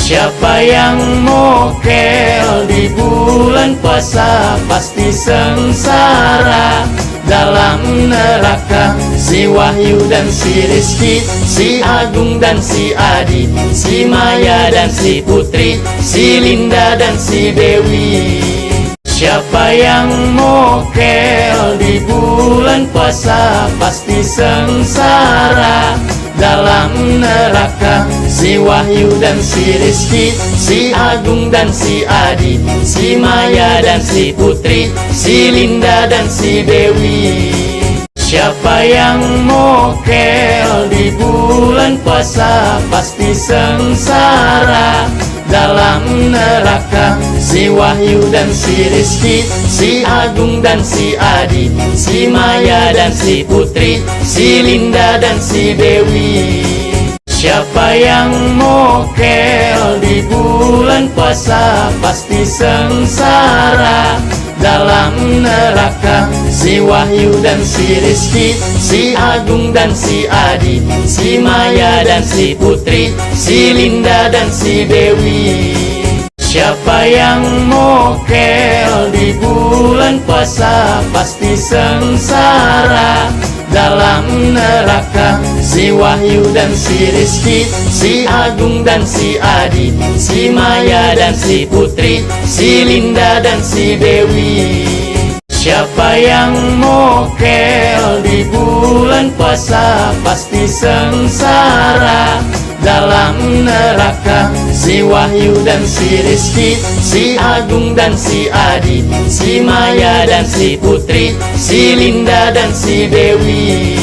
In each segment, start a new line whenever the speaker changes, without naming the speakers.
Siapa yang mokel di bulan puasa pasti sengsara dalam neraka. Si Wahyu dan si Rizky, si Agung dan si Adi, si Maya dan si Putri, si Linda dan si Dewi. Siapa yang mokel di bulan puasa pasti sengsara dalam neraka. Si Wahyu dan si Rizky, si Agung dan si Adi, si Maya dan si Putri, si Linda dan si Dewi. Siapa yang mokel di bulan puasa pasti sengsara dalam neraka. Si Wahyu dan si Rizky, si Agung dan si Adi, si Maya dan si Putri, si Linda dan si Dewi. Siapa yang mokel di bulan puasa pasti sengsara dalam neraka. Si Wahyu dan si Rizky, si Agung dan si Adi, si Maya dan si Putri, si Linda dan si Dewi. Siapa yang mokel di bulan puasa pasti sengsara dalam neraka. Si Wahyu dan si Rizky, si Agung dan si Adi, si Maya dan si Putri, si Linda dan si Dewi. Siapa yang mokel di bulan puasa pasti sengsara dalam neraka. Si Wahyu dan si Rizky, si Agung dan si Adi, si Maya dan si Putri, si Linda dan si Dewi.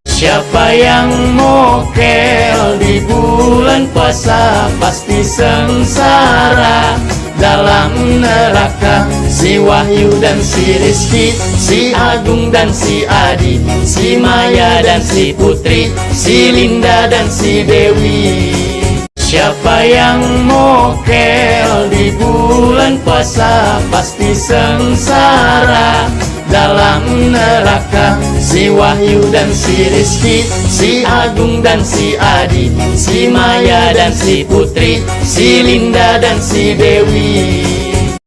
Siapa yang mokel di bulan puasa pasti sengsara dalam neraka. Si Wahyu dan si Rizky, si Agung dan si Adi, si Maya dan si Putri, si Linda dan si Dewi. Siapa yang mokel di bulan puasa pasti sengsara dalam neraka. Si Wahyu dan si Rizky, si Agung dan si Adi, si Maya dan si Putri, si Linda dan si Dewi.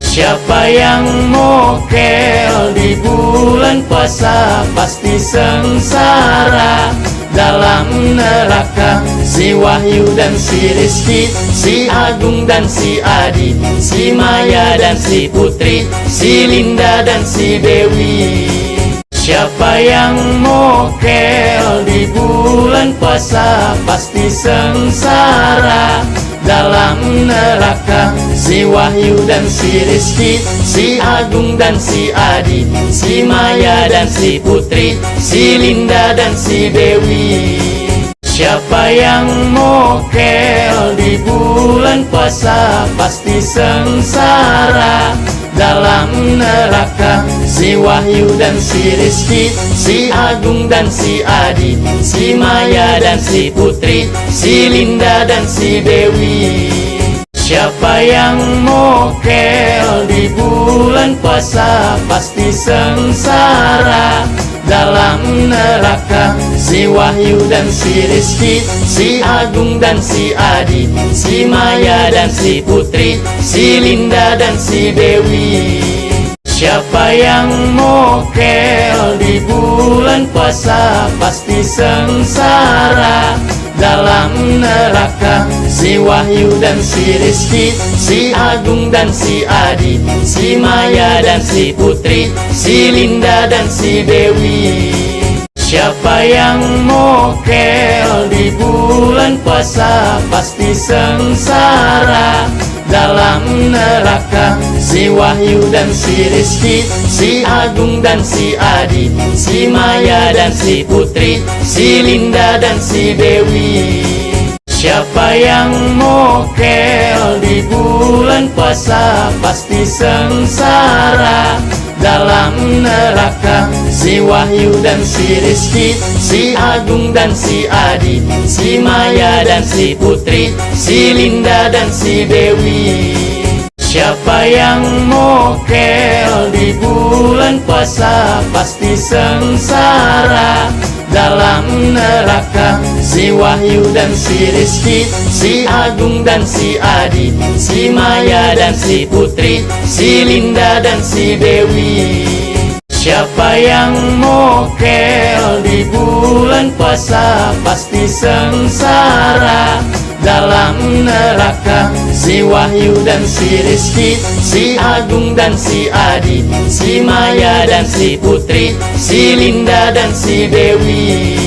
Siapa yang mokel di bulan puasa pasti sengsara dalam neraka. Si Wahyu dan si Rizky, si Agung dan si Adi, si Maya dan si Putri, si Linda dan si Dewi. Siapa yang mokel di bulan puasa pasti sengsara dalam neraka. Si Wahyu dan si Rizky, si Agung dan si Adi, si Maya dan si Putri, si Linda dan si Dewi. Siapa yang mokel di bulan puasa pasti sengsara dalam neraka. Si Wahyu dan si Rizky, si Agung dan si Adi, si Maya dan si Putri, si Linda dan si Dewi. Siapa yang mokel di bulan puasa pasti sengsara dalam neraka. Si Wahyu dan si Rizky, si Agung dan si Adi, si Maya dan si Putri, si Linda dan si Dewi. Siapa yang mokel di bulan puasa pasti sengsara dalam neraka. Si Wahyu dan si Rizky, si Agung dan si Adi, si Maya dan si Putri, si Linda dan si Dewi. Siapa yang mokel di bulan puasa pasti sengsara dalam neraka. Si Wahyu dan si Rizky, si Agung dan si Adi, si Maya dan si Putri, si Linda dan si Dewi. Siapa yang mokel di bulan puasa pasti sengsara dalam neraka. Si Wahyu dan si Rizky, si Agung dan si Adi, si Maya dan si Putri, si Linda dan si Dewi. Siapa yang mokel di bulan puasa pasti sengsara dalam neraka. Si Wahyu dan si Rizky, si Agung dan si Adi, si Maya dan si Putri, si Linda dan si Dewi. Siapa yang mokel di bulan puasa pasti sengsara dalam neraka. Si Wahyu dan si Rizky, si Agung dan si Adi, si Maya dan si Putri, si Linda dan si Dewi.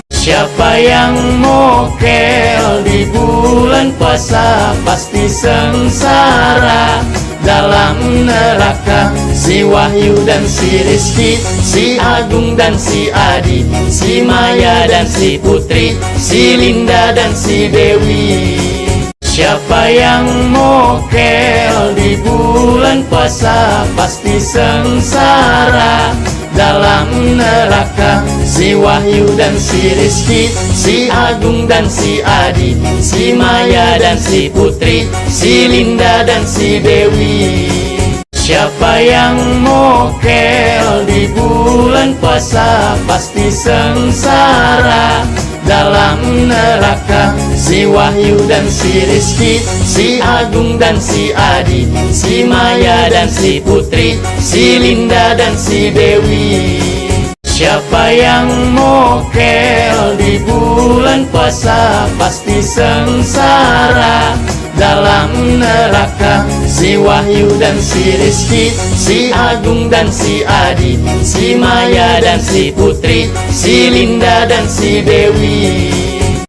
Siapa yang mokel di bulan puasa pasti sengsara dalam neraka. Si Wahyu dan si Rizky, si Agung dan si Adi, si Maya dan si Putri, si Linda dan si Dewi. Siapa yang mokel di bulan puasa pasti sengsara dalam neraka. Si Wahyu dan si Rizky, si Agung dan si Adi, si Maya dan si Putri, si Linda dan si Dewi. Siapa yang mokel di bulan puasa pasti sengsara dalam neraka. Si Wahyu dan si Rizky, si Agung dan si Adi, si Maya dan si Putri, si Linda dan si Dewi. Siapa yang mokel di bulan puasa pasti sengsara dalam neraka. Si Wahyu dan si Rizky, si Agung dan si Adi, si Maya dan si Putri, si Linda dan si Dewi.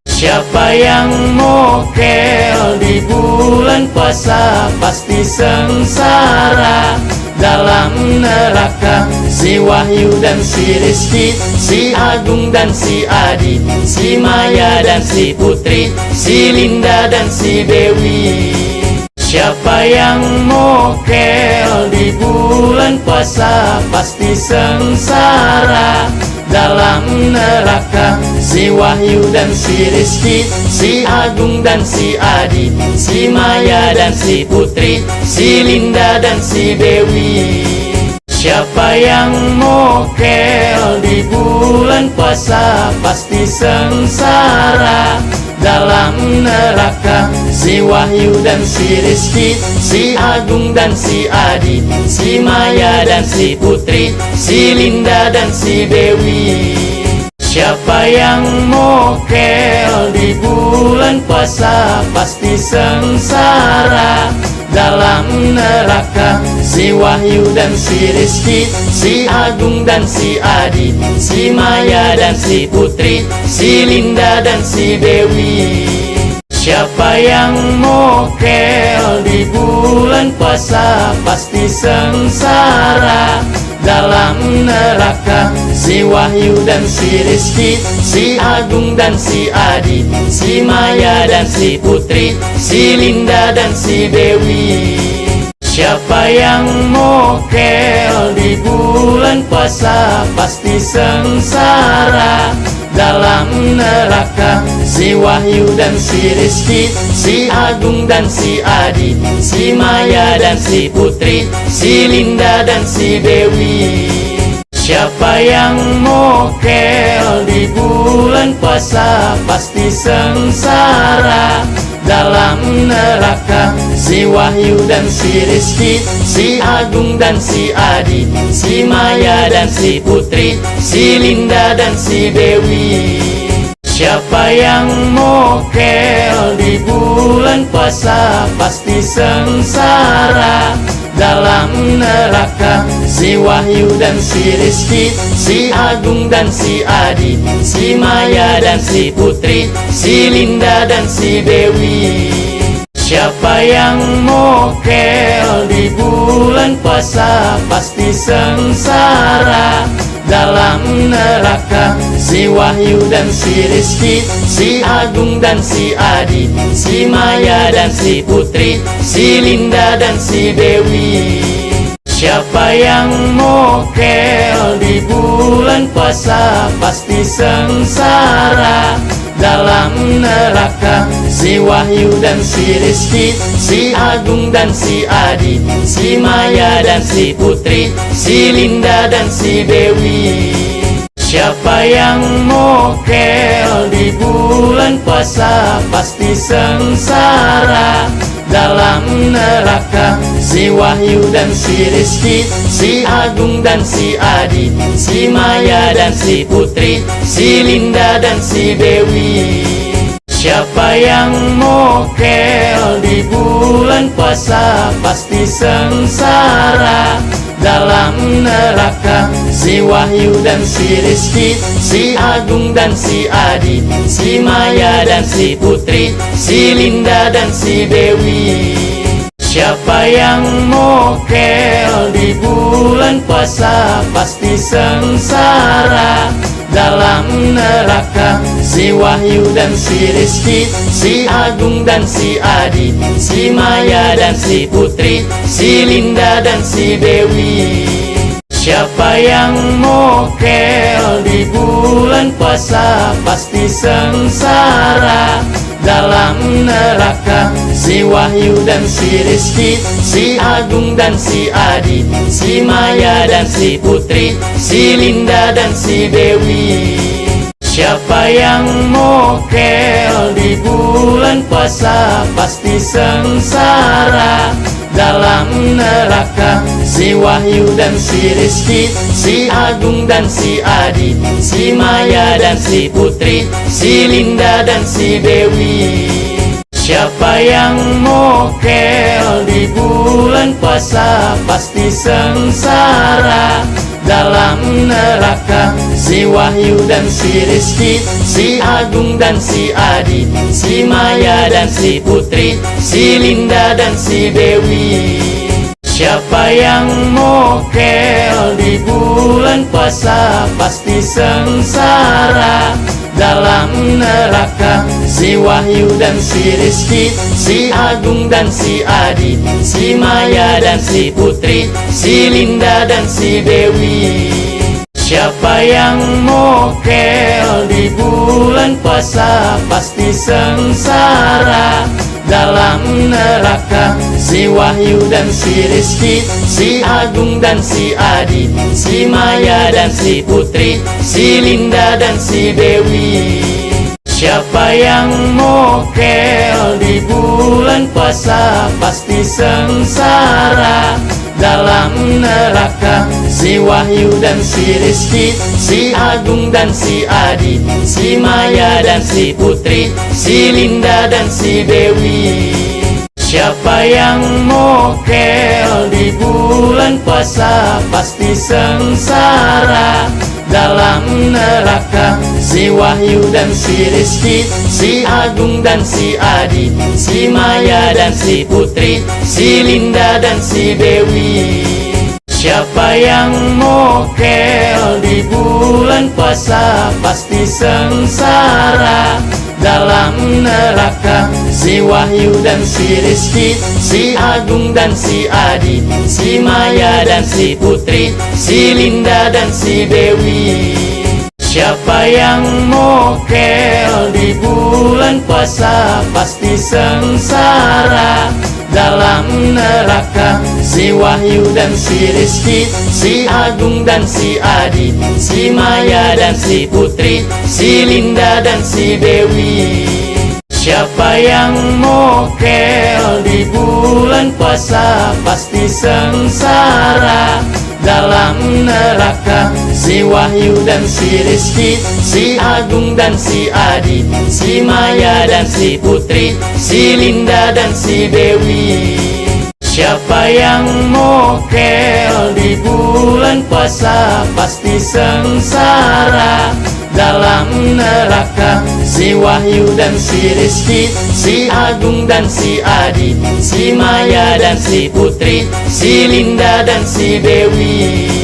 Siapa yang mokel di bulan puasa pasti sengsara dalam neraka. Si Wahyu dan si Rizky, si Agung dan si Adi, si Maya dan si Putri, si Linda dan si Dewi. Siapa yang mokel di bulan puasa pasti sengsara dalam neraka. Si Wahyu dan si Rizky, si Agung dan si Adi, si Maya dan si Putri, si Linda dan si Dewi. Siapa yang mokel di bulan puasa pasti sengsara dalam neraka. Si Wahyu dan si Rizky, si Agung dan si Adi, si Maya dan si Putri, si Linda dan si Dewi. Siapa yang mokel di bulan puasa pasti sengsara dalam neraka. Si Wahyu dan si Rizky, si Agung dan si Adi, si Maya dan si Putri, si Linda dan si Dewi. Siapa yang mokel di bulan puasa pasti sengsara dalam neraka. Si Wahyu dan si Rizky, si Agung dan si Adi, si Maya dan si Putri, si Linda dan si Dewi. Siapa yang mokel di bulan puasa pasti sengsara dalam neraka. Si Wahyu dan si Rizky, si Agung dan si Adi, si Maya dan si Putri, si Linda dan si Dewi. Siapa yang mokel di bulan puasa pasti sengsara dalam neraka. Si Wahyu dan si Rizky, si Agung dan si Adi, si Maya dan si Putri, si Linda dan si Dewi. Siapa yang mokel di bulan puasa pasti sengsara dalam neraka. Si Wahyu dan si Rizky, si Agung dan si Adi, si Maya dan si Putri, si Linda dan si Dewi. Siapa yang mokel di bulan puasa pasti sengsara dalam neraka. Si Wahyu dan si Rizky, si Agung dan si Adi, si Maya dan si Putri, si Linda dan si Dewi. Siapa yang mokel di bulan puasa pasti sengsara dalam neraka. Si Wahyu dan si Rizky, si Agung dan si Adi, si Maya dan si Putri, si Linda dan si Dewi. Siapa yang mokel di bulan puasa pasti sengsara dalam neraka. Si Wahyu dan si Rizky, si Agung dan si Adi, si Maya dan si Putri, si Linda dan si Dewi. Siapa yang mokel di bulan puasa pasti sengsara dalam neraka. Si Wahyu dan si Rizky, si Agung dan si Adi, si Maya dan si Putri, si Linda dan si Dewi. Siapa yang mokel di bulan puasa pasti sengsara dalam neraka. Si Wahyu dan si Rizky, si Agung dan si Adi, si Maya dan si Putri, si Linda dan si Dewi. Siapa yang mokel di bulan puasa pasti sengsara dalam neraka. Si Wahyu dan si Rizky, si Agung dan si Adi, si Maya dan si Putri, si Linda dan si Dewi. Siapa yang mokel di bulan puasa pasti sengsara dalam neraka. Si Wahyu dan si Rizky, si Agung dan si Adi, si Maya dan si Putri, si Linda dan si Dewi. Siapa yang mokel di bulan puasa pasti sengsara dalam neraka. Si Wahyu dan si Rizky, si Agung dan si Adi, si Maya dan si Putri, si Linda dan si Dewi. Siapa yang mokel di bulan puasa pasti sengsara dalam neraka. Si Wahyu dan si Rizky, si Agung dan si Adi, si Maya dan si Putri, si Linda dan si Dewi. Siapa yang mokel di bulan puasa pasti sengsara dalam neraka. Si Wahyu dan si Rizky, si Agung dan si Adi, si Maya dan si Putri, si Linda dan si Dewi. Siapa yang mokel di bulan puasa pasti sengsara dalam neraka. Si Wahyu dan si Rizky, si Agung dan si Adi, si Maya dan si Putri, si Linda dan si Dewi. Siapa yang mokel di bulan puasa pasti sengsara dalam neraka. Si Wahyu dan si Rizky, si Agung dan si Adi, si Maya dan si Putri, si Linda dan si Dewi. Siapa yang mokel di bulan puasa pasti sengsara dalam neraka. Si Wahyu dan si Rizky, si Agung dan si Adi, si Maya dan si Putri, si Linda dan si Dewi. Siapa yang mokel di bulan puasa pasti sengsara dalam neraka. Si Wahyu dan si Rizky, si Agung dan si Adi, si Maya dan si Putri, si Linda dan si Dewi. Siapa yang mokel di bulan puasa pasti sengsara dalam neraka. Si Wahyu dan si Rizky, si Agung dan si Adi, si Maya dan si Putri, si Linda dan si Dewi. Siapa yang mokel di bulan puasa pasti sengsara dalam neraka. Si Wahyu dan si Rizky, si Agung dan si Adi, si Maya dan si Putri, si Linda dan si Dewi.